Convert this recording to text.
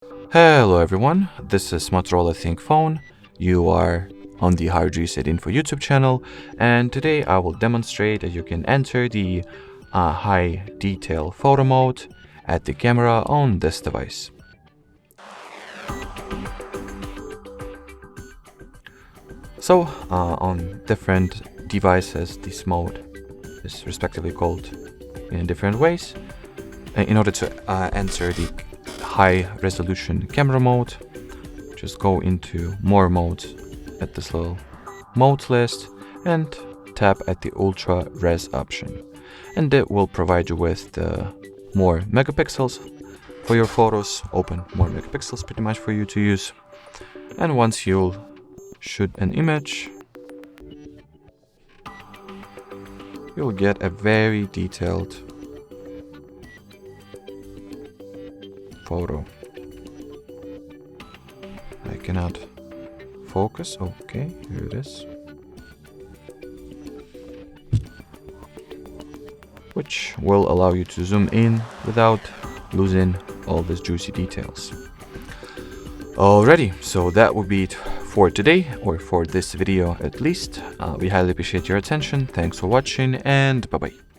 Hello everyone, this is Motorola ThinkPhone. You are on the HardReset.Info YouTube channel, and today I will demonstrate that you can enter the high detail photo mode at the camera on this device. So on different devices, this mode is respectively called in different ways. In order to enter the high resolution camera mode, just go into more modes at this little mode list and tap at the ultra res option, and it will provide you with the more megapixels for your photos. Open more megapixels pretty much for you to use. And once you'll shoot an image, you'll get a very detailed photo. I cannot focus. Okay, here it is. Which will allow you to zoom in without losing all these juicy details. Alrighty, so that would be it for today, or for this video at least. We highly appreciate your attention. Thanks for watching, and bye-bye.